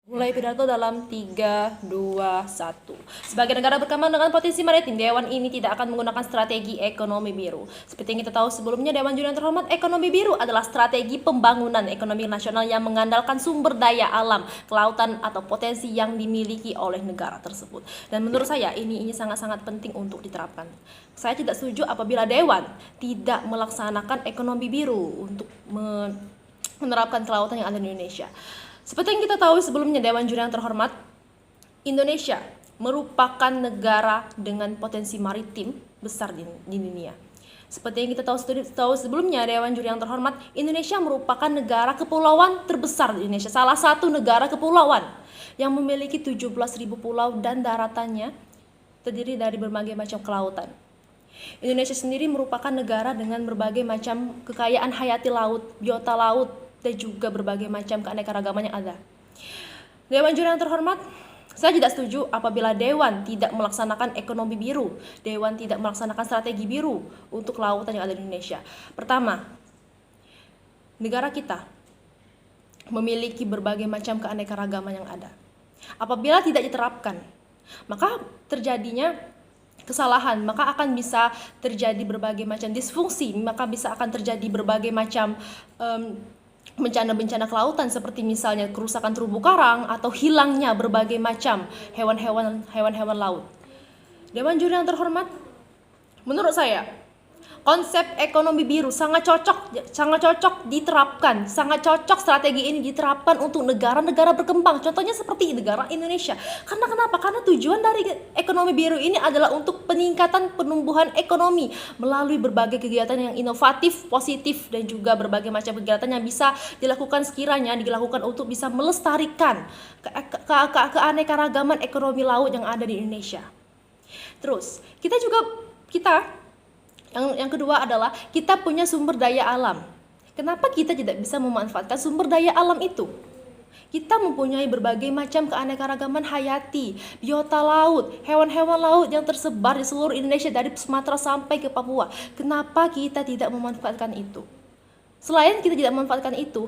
Mulai pidato dalam 3, 2, 1. Sebagai negara berkembang dengan potensi maritim, Dewan ini tidak akan menggunakan strategi ekonomi biru. Seperti yang kita tahu sebelumnya, Dewan Juri yang terhormat, ekonomi biru adalah strategi pembangunan ekonomi nasional yang mengandalkan sumber daya alam, kelautan, atau potensi yang dimiliki oleh negara tersebut. Dan menurut saya, ini sangat-sangat penting untuk diterapkan. Saya tidak setuju apabila Dewan tidak melaksanakan ekonomi biru untuk menerapkan kelautan yang ada di Indonesia. Seperti yang kita tahu sebelumnya, Dewan Juri yang terhormat, Indonesia merupakan negara dengan potensi maritim besar di dunia. Seperti yang kita tahu sebelumnya, Dewan Juri yang terhormat, Indonesia merupakan negara kepulauan terbesar di Indonesia, salah satu negara kepulauan yang memiliki 17.000 pulau dan daratannya terdiri dari berbagai macam kelautan. Indonesia sendiri merupakan negara dengan berbagai macam kekayaan hayati laut, biota laut, dan juga berbagai macam keanekaragaman yang ada. Dewan Juri yang terhormat, saya tidak setuju apabila Dewan tidak melaksanakan ekonomi biru, Dewan tidak melaksanakan strategi biru untuk lautan yang ada di Indonesia. Pertama, negara kita memiliki berbagai macam keanekaragaman yang ada. Apabila tidak diterapkan, maka terjadinya kesalahan, maka akan bisa terjadi berbagai macam disfungsi, maka bisa akan terjadi berbagai macam bencana-bencana kelautan seperti misalnya kerusakan terumbu karang atau hilangnya berbagai macam hewan-hewan laut. Dewan Juri yang terhormat, menurut saya konsep ekonomi biru sangat cocok diterapkan, sangat cocok strategi ini diterapkan untuk negara-negara berkembang. Contohnya seperti negara Indonesia. Karena kenapa? Karena tujuan dari ekonomi biru ini adalah untuk peningkatan penumbuhan ekonomi melalui berbagai kegiatan yang inovatif, positif, dan juga berbagai macam kegiatan yang bisa dilakukan sekiranya dilakukan untuk bisa melestarikan keanekaragaman ekonomi laut yang ada di Indonesia. Terus, yang kedua adalah kita punya sumber daya alam. Kenapa kita tidak bisa memanfaatkan sumber daya alam itu? Kita mempunyai berbagai macam keanekaragaman hayati, biota laut, hewan-hewan laut yang tersebar di seluruh Indonesia dari Sumatera sampai ke Papua. Kenapa kita tidak memanfaatkan itu? Selain kita tidak memanfaatkan itu,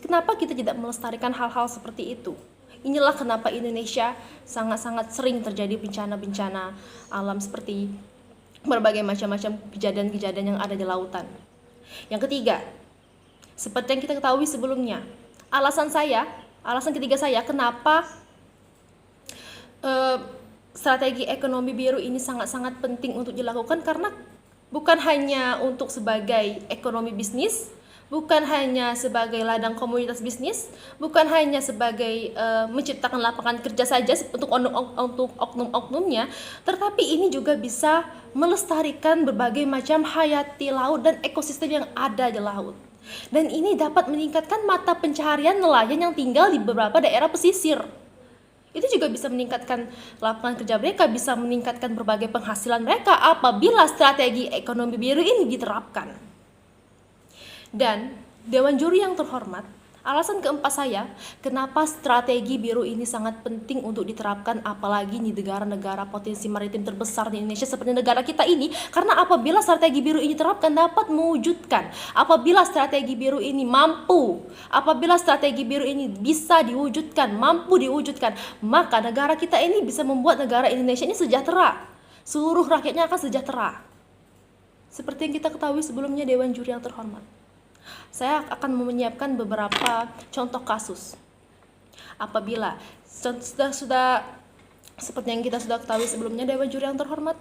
kenapa kita tidak melestarikan hal-hal seperti itu? Inilah kenapa Indonesia sangat-sangat sering terjadi bencana-bencana alam seperti berbagai macam-macam kejadian-kejadian yang ada di lautan. Yang ketiga, seperti yang kita ketahui sebelumnya, alasan ketiga saya kenapa strategi ekonomi biru ini sangat-sangat penting untuk dilakukan, karena bukan hanya untuk sebagai ekonomi bisnis, bukan hanya sebagai ladang komunitas bisnis, bukan hanya sebagai menciptakan lapangan kerja saja untuk oknum-oknumnya, tetapi ini juga bisa melestarikan berbagai macam hayati laut dan ekosistem yang ada di laut. Dan ini dapat meningkatkan mata pencaharian nelayan yang tinggal di beberapa daerah pesisir. Itu juga bisa meningkatkan lapangan kerja mereka, bisa meningkatkan berbagai penghasilan mereka apabila strategi ekonomi biru ini diterapkan. Dan Dewan Juri yang terhormat, alasan keempat saya kenapa strategi biru ini sangat penting untuk diterapkan apalagi di negara-negara potensi maritim terbesar di Indonesia seperti negara kita ini, karena apabila strategi biru ini diterapkan dapat mewujudkan, apabila strategi biru ini bisa diwujudkan, mampu diwujudkan, maka negara kita ini bisa membuat negara Indonesia ini sejahtera, seluruh rakyatnya akan sejahtera. Seperti yang kita ketahui sebelumnya, Dewan Juri yang terhormat, saya akan menyiapkan beberapa contoh kasus apabila sudah seperti yang kita sudah ketahui sebelumnya, Dewan Juri yang terhormat,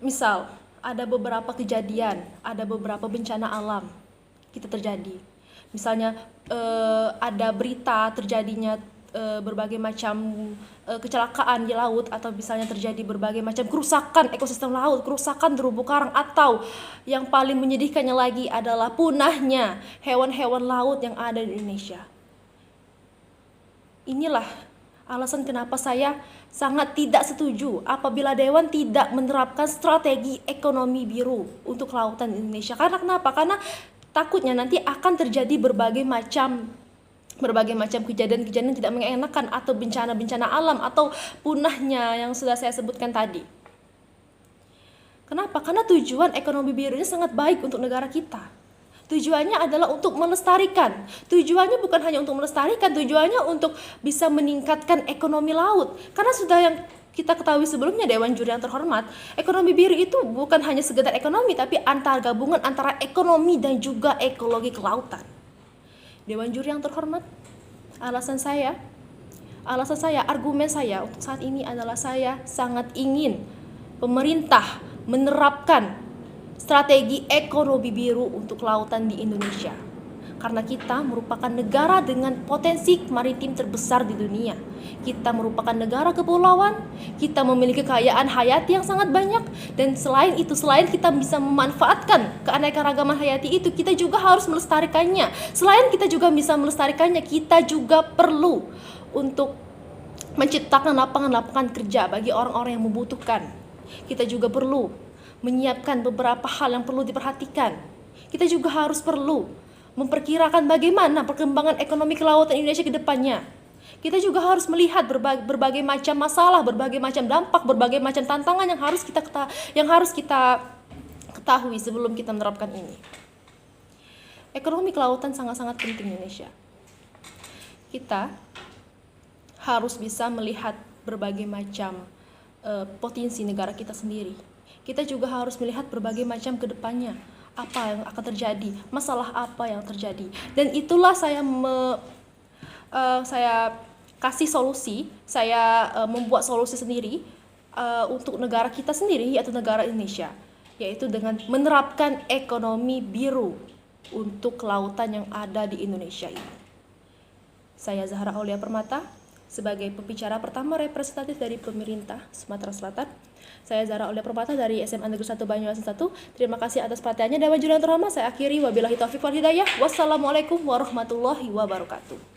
misal ada beberapa kejadian, ada beberapa bencana alam kita terjadi, misalnya ada berita terjadinya berbagai macam kecelakaan di laut, atau misalnya terjadi berbagai macam kerusakan ekosistem laut, kerusakan terumbu karang, atau yang paling menyedihkannya lagi adalah punahnya hewan-hewan laut yang ada di Indonesia. Inilah alasan kenapa saya sangat tidak setuju apabila Dewan tidak menerapkan strategi ekonomi biru untuk lautan Indonesia. Karena kenapa? Karena takutnya nanti akan terjadi berbagai macam kejadian-kejadian tidak mengenakan, atau bencana-bencana alam, atau punahnya yang sudah saya sebutkan tadi. Kenapa? Karena tujuan ekonomi biru ini sangat baik untuk negara kita. Tujuannya adalah untuk melestarikan. Tujuannya bukan hanya untuk melestarikan, tujuannya untuk bisa meningkatkan ekonomi laut. Karena sudah yang kita ketahui sebelumnya, Dewan Juri yang terhormat, ekonomi biru itu bukan hanya sekedar ekonomi, tapi gabungan antara ekonomi dan juga ekologi kelautan. Dewan Juri yang terhormat, argumen saya untuk saat ini adalah saya sangat ingin pemerintah menerapkan strategi ekonomi biru untuk lautan di Indonesia. Karena kita merupakan negara dengan potensi maritim terbesar di dunia. Kita merupakan negara kepulauan, kita memiliki kekayaan hayati yang sangat banyak, dan selain kita bisa memanfaatkan keanekaragaman hayati itu, kita juga harus melestarikannya. Selain kita juga bisa melestarikannya, kita juga perlu untuk menciptakan lapangan-lapangan kerja bagi orang-orang yang membutuhkan. Kita juga perlu menyiapkan beberapa hal yang perlu diperhatikan. Kita juga perlu memperkirakan bagaimana perkembangan ekonomi kelautan Indonesia ke depannya. Kita juga harus melihat berbagai macam masalah, berbagai macam dampak, berbagai macam tantangan yang harus kita ketahui sebelum kita menerapkan ini. Ekonomi kelautan sangat-sangat penting di Indonesia. Kita harus bisa melihat berbagai macam potensi negara kita sendiri. Kita juga harus melihat berbagai macam ke depannya, apa yang akan terjadi, masalah apa yang terjadi. Dan itulah saya kasih solusi, saya membuat solusi sendiri untuk negara kita sendiri, yaitu negara Indonesia, yaitu dengan menerapkan ekonomi biru untuk kelautan yang ada di Indonesia ini. Saya Zahra Aulia Permata, sebagai pembicara pertama representatif dari pemerintah Sumatera Selatan. Saya Zahra Aulia Permata dari SMA Negeri 1 Banyuasin 1. Terima kasih atas perhatiannya. Dewan Juri yang terhormat, saya akhiri. Wabillahi taufiq wal hidayah. Wassalamualaikum warahmatullahi wabarakatuh.